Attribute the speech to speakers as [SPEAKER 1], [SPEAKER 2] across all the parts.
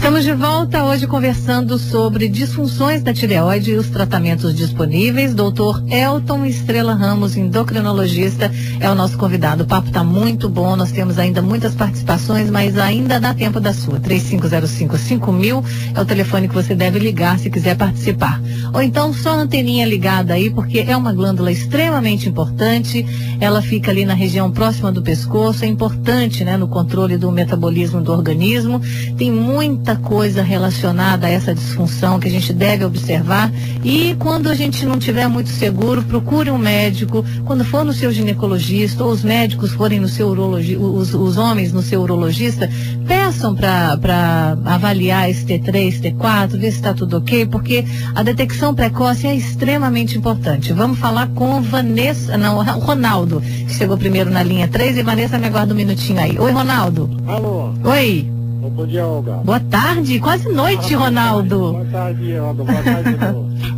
[SPEAKER 1] Estamos de volta hoje conversando sobre disfunções da tireoide e os tratamentos disponíveis. Doutor Elton Estrela Ramos, endocrinologista, é o nosso convidado. O papo está muito bom, nós temos ainda muitas participações, mas ainda dá tempo da sua. 3505-5000 é o telefone que você deve ligar se quiser participar. Ou então só a anteninha ligada aí, porque é uma glândula extremamente importante. Ela fica ali na região próxima do pescoço, é importante, né, no controle do metabolismo do organismo. Tem muita coisa relacionada a essa disfunção que a gente deve observar, e quando a gente não estiver muito seguro, procure um médico. Quando for no seu ginecologista, ou os médicos forem no seu urologista, os homens no seu urologista, peçam para avaliar esse T3, T4, ver se está tudo ok, porque a detecção precoce é extremamente importante. Vamos falar com o Ronaldo, que chegou primeiro na linha 3, e Vanessa, me aguarda um minutinho aí. Oi, Ronaldo.
[SPEAKER 2] Alô.
[SPEAKER 1] Oi.
[SPEAKER 2] Bom dia, Olga.
[SPEAKER 1] Boa tarde, quase noite, Ronaldo.
[SPEAKER 2] Boa tarde, Olga. Boa tarde,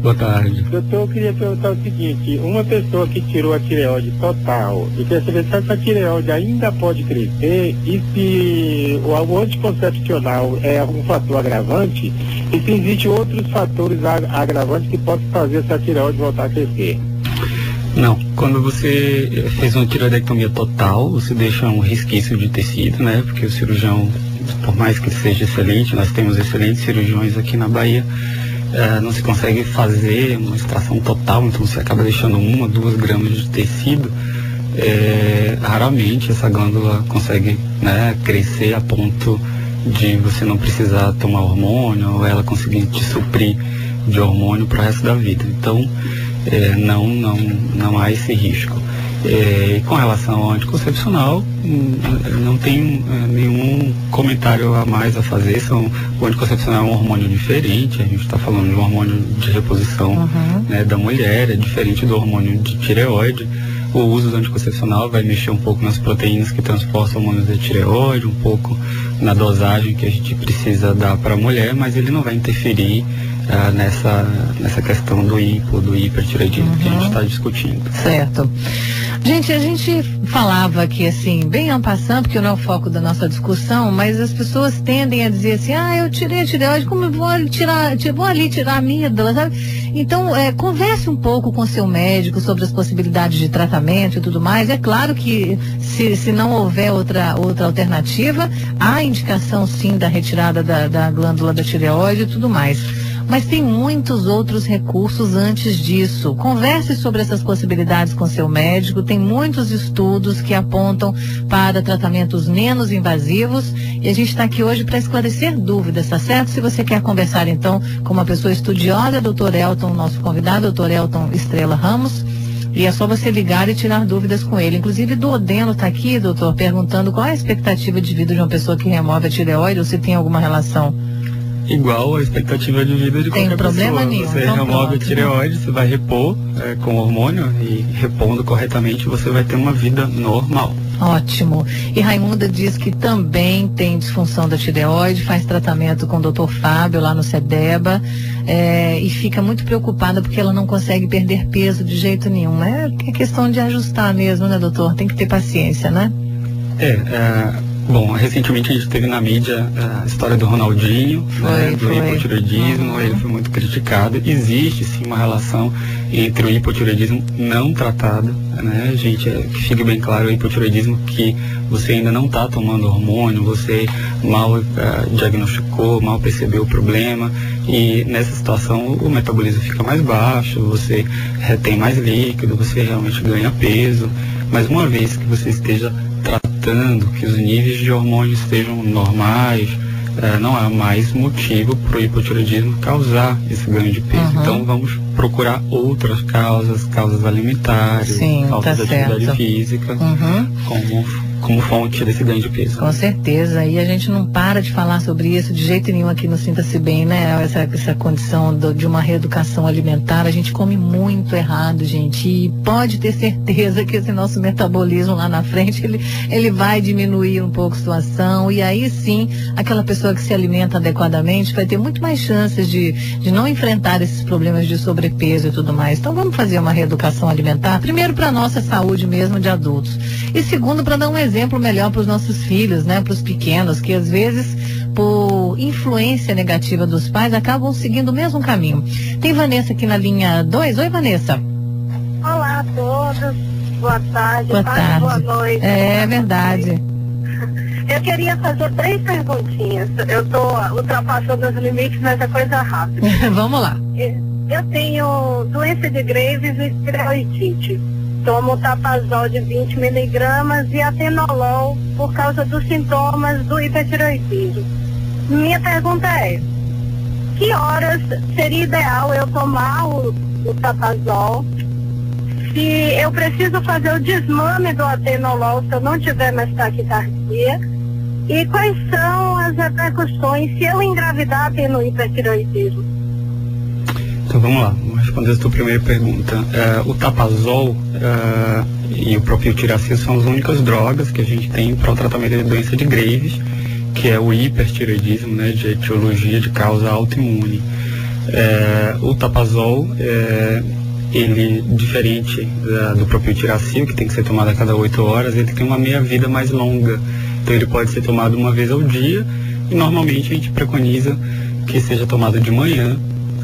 [SPEAKER 3] Boa tarde.
[SPEAKER 2] Doutor, eu queria perguntar o seguinte: uma pessoa que tirou a tireoide total e quer saber se essa tireoide ainda pode crescer, e se o anticoncepcional é um fator agravante, e se existem outros fatores agravantes que possam fazer essa tireoide voltar a crescer.
[SPEAKER 3] Não, quando você fez uma tireoidectomia total, você deixa um resquício de tecido, né? Porque o cirurgião, por mais que seja excelente, nós temos excelentes cirurgiões aqui na Bahia, não se consegue fazer uma extração total, então você acaba deixando 1 ou 2 gramas de tecido. Raramente essa glândula consegue, né, crescer a ponto de você não precisar tomar hormônio, ou ela conseguir te suprir de hormônio para o resto da vida. Então, não há esse risco. Com relação ao anticoncepcional, não tem nenhum comentário a mais a fazer. O anticoncepcional é um hormônio diferente, a gente está falando de um hormônio de reposição, né, da mulher, é diferente do hormônio de tireoide. O uso do anticoncepcional vai mexer um pouco nas proteínas que transportam hormônios da tireoide, um pouco na dosagem que a gente precisa dar para a mulher, mas ele não vai interferir nessa questão do hipertireoidismo que a gente está discutindo.
[SPEAKER 1] Certo. Gente, a gente falava aqui assim, bem en passant, porque não é o foco da nossa discussão, mas as pessoas tendem a dizer assim: eu tirei a tireoide, como eu vou ali tirar a amígdala, sabe? Então, converse um pouco com seu médico sobre as possibilidades de tratamento e tudo mais. É claro que se não houver outra alternativa, há indicação sim da retirada da glândula da tireoide e tudo mais. Mas tem muitos outros recursos antes disso. Converse sobre essas possibilidades com seu médico. Tem muitos estudos que apontam para tratamentos menos invasivos. E a gente está aqui hoje para esclarecer dúvidas, tá certo? Se você quer conversar, então, com uma pessoa estudiosa, Dr. Elton, nosso convidado, Dr. Elton Estrela Ramos. E é só você ligar e tirar dúvidas com ele. Inclusive, do Odeno está aqui, doutor, perguntando qual é a expectativa de vida de uma pessoa que remove a tireoide, ou se tem alguma relação.
[SPEAKER 3] Igual a expectativa de vida de qualquer pessoa.
[SPEAKER 1] Tem problema nenhum.
[SPEAKER 3] Você
[SPEAKER 1] então
[SPEAKER 3] remove a tireoide, você vai repor com hormônio, e repondo corretamente você vai ter uma vida normal.
[SPEAKER 1] Ótimo. E Raimunda diz que também tem disfunção da tireoide, faz tratamento com o Dr. Fábio lá no CEDEBA, e fica muito preocupada porque ela não consegue perder peso de jeito nenhum. É questão de ajustar mesmo, né, doutor? Tem que ter paciência, né?
[SPEAKER 3] Bom, recentemente a gente teve na mídia a história do Ronaldinho, do hipotireoidismo. Ele foi muito criticado. Existe sim uma relação entre o hipotireoidismo não tratado, né, gente, que fique bem claro, o hipotireoidismo que você ainda não está tomando hormônio, você mal diagnosticou, mal percebeu o problema, e nessa situação o metabolismo fica mais baixo, você retém mais líquido, você realmente ganha peso, mas uma vez que você esteja tratando, que os níveis de hormônios estejam normais, não há mais motivo para o hipotireoidismo causar esse ganho de peso. Então vamos procurar outras causas alimentares, falta de atividade física, como fonte desse ganho de peso.
[SPEAKER 1] Com certeza, e a gente não para de falar sobre isso de jeito nenhum aqui no Sinta-se Bem, né? Essa condição de uma reeducação alimentar, a gente come muito errado, gente, e pode ter certeza que esse nosso metabolismo lá na frente, ele vai diminuir um pouco a situação, e aí sim, aquela pessoa que se alimenta adequadamente vai ter muito mais chances de não enfrentar esses problemas de sobrepeso e tudo mais. Então vamos fazer uma reeducação alimentar, primeiro para a nossa saúde mesmo de adultos, e segundo para dar um exemplo melhor para os nossos filhos, né, para os pequenos, que às vezes por por influência negativa dos pais, acabam seguindo o mesmo caminho. Tem Vanessa aqui na linha 2. Oi, Vanessa.
[SPEAKER 4] Olá a todos. Boa tarde.
[SPEAKER 1] Boa tarde.
[SPEAKER 4] Boa noite.
[SPEAKER 1] É verdade.
[SPEAKER 4] Eu queria fazer 3 perguntinhas. Eu estou ultrapassando os limites nessa coisa rápida.
[SPEAKER 1] Vamos lá.
[SPEAKER 4] Eu tenho doença de Graves e tireoidite. Tomo Tapazol de 20 miligramas e atenolol por causa dos sintomas do hipertireoidismo. Minha pergunta é: que horas seria ideal eu tomar o Tapazol? Se eu preciso fazer o desmame do atenolol se eu não tiver mais taquicardia? E quais são as repercussões se eu engravidar tendo hipertireoidismo?
[SPEAKER 3] Então vamos lá, vamos responder a tua primeira pergunta. O Tapazol e o propiltiracil são as únicas drogas que a gente tem para o tratamento de doença de Graves, que é o hipertireoidismo, né, de etiologia de causa autoimune. O Tapazol, ele, diferente do propiltiracil, que tem que ser tomado a cada 8 horas, ele tem uma meia-vida mais longa. Então ele pode ser tomado uma vez ao dia e normalmente a gente preconiza que seja tomado de manhã,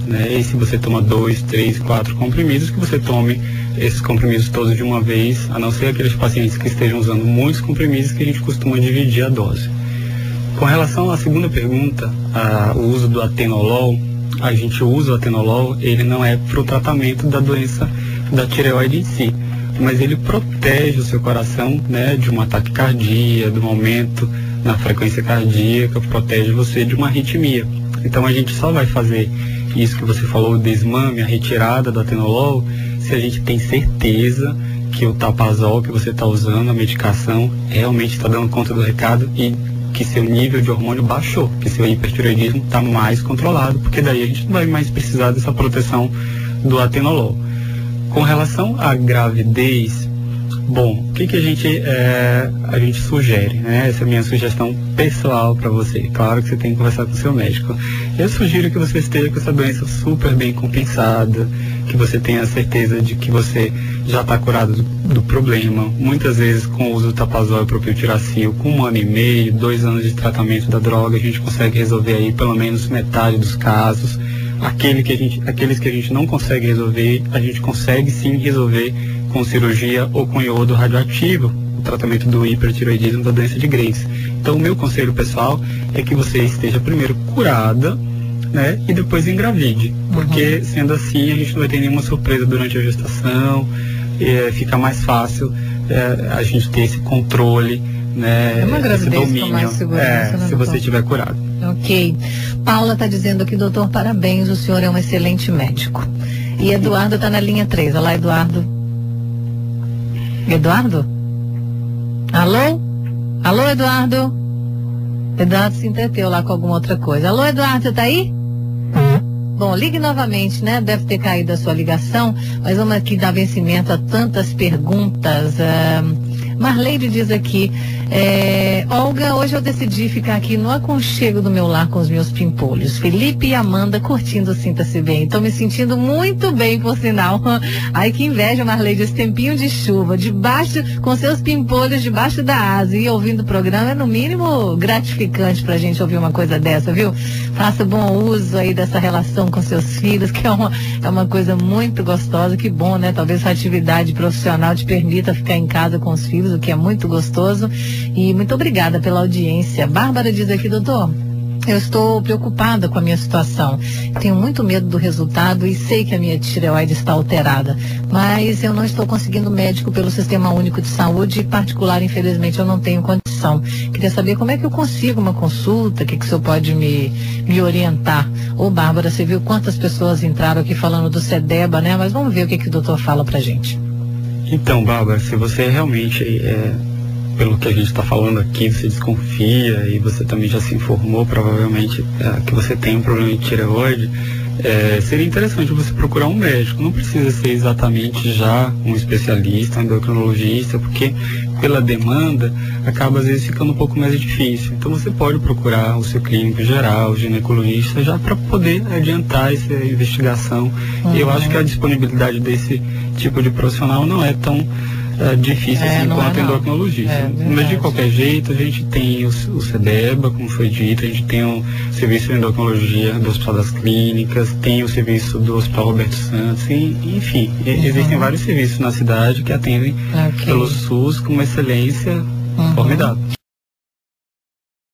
[SPEAKER 3] né? E se você toma 2, 3, 4 comprimidos, que você tome esses comprimidos todos de uma vez, a não ser aqueles pacientes que estejam usando muitos comprimidos, que a gente costuma dividir a dose. Com relação à segunda pergunta, o uso do atenolol, a gente usa o atenolol, ele não é para o tratamento da doença da tireoide em si, mas ele protege o seu coração, né, de um ataque cardíaco, do aumento na frequência cardíaca, protege você de uma arritmia. Então a gente só vai fazer isso que você falou, o desmame, a retirada do atenolol, se a gente tem certeza que o Tapazol que você está usando, a medicação, realmente está dando conta do recado e que seu nível de hormônio baixou, que seu hipertireoidismo está mais controlado, porque daí a gente não vai mais precisar dessa proteção do atenolol. Com relação à gravidez, bom, o que a gente sugere, né? Essa é a minha sugestão pessoal para você. Claro que você tem que conversar com o seu médico. Eu sugiro que você esteja com essa doença super bem compensada, que você tenha a certeza de que você já está curado do problema. Muitas vezes, com o uso do Tapazol e propiltiracil, com 1 ano e meio, 2 anos de tratamento da droga, a gente consegue resolver aí pelo menos metade dos casos. Aqueles que a gente não consegue resolver, a gente consegue sim resolver com cirurgia ou com iodo radioativo, o tratamento do hipertireoidismo da doença de Graves. Então, o meu conselho pessoal é que você esteja primeiro curada, né, e depois engravide, porque sendo assim a gente não vai ter nenhuma surpresa durante a gestação, fica mais fácil a gente ter esse controle, né, esse domínio, se você estiver curado.
[SPEAKER 1] Ok. Paula está dizendo aqui: doutor, parabéns, o senhor é um excelente médico. E Eduardo está na linha 3. Olá, Eduardo. Eduardo? Alô? Alô, Eduardo? Eduardo se entreteu lá com alguma outra coisa. Alô, Eduardo, você tá aí? Bom, ligue novamente, né? Deve ter caído a sua ligação, mas vamos aqui dar vencimento a tantas perguntas. Marleide diz aqui: Olga, hoje eu decidi ficar aqui no aconchego do meu lar com os meus pimpolhos. Felipe e Amanda curtindo o Sinta-se Bem. Estou me sentindo muito bem, por sinal. Ai, que inveja, Marleide, esse tempinho de chuva, com seus pimpolhos debaixo da asa e ouvindo o programa, é no mínimo gratificante pra gente ouvir uma coisa dessa, viu? Faça bom uso aí dessa relação com seus filhos, que é uma coisa muito gostosa. Que bom, né? Talvez a atividade profissional te permita ficar em casa com os filhos, o que é muito gostoso. E muito obrigada pela audiência. Bárbara diz aqui: doutor, eu estou preocupada com a minha situação. Tenho muito medo do resultado e sei que a minha tireoide está alterada. Mas eu não estou conseguindo médico pelo Sistema Único de Saúde e particular, infelizmente, eu não tenho condição. Queria saber como é que eu consigo uma consulta, o que o senhor pode me orientar. Ô, Bárbara, você viu quantas pessoas entraram aqui falando do SEDEBA, né? Mas vamos ver o que o doutor fala pra gente.
[SPEAKER 3] Então, Bárbara, se você realmente, pelo que a gente está falando aqui, você desconfia e você também já se informou provavelmente que você tem um problema de tireoide, seria interessante você procurar um médico. Não precisa ser exatamente já um especialista, um endocrinologista, porque pela demanda acaba às vezes ficando um pouco mais difícil. Então você pode procurar o seu clínico geral, o ginecologista, já para poder adiantar essa investigação. Eu acho que a disponibilidade desse tipo de profissional não é tão difícil assim, enquanto endocrinologista. Mas de qualquer jeito, a gente tem o CDEBA, como foi dito, a gente tem o serviço de endocrinologia do Hospital das Clínicas, tem o serviço do Hospital Roberto Santos, enfim, existem vários serviços na cidade que atendem pelo SUS com uma excelência formidável.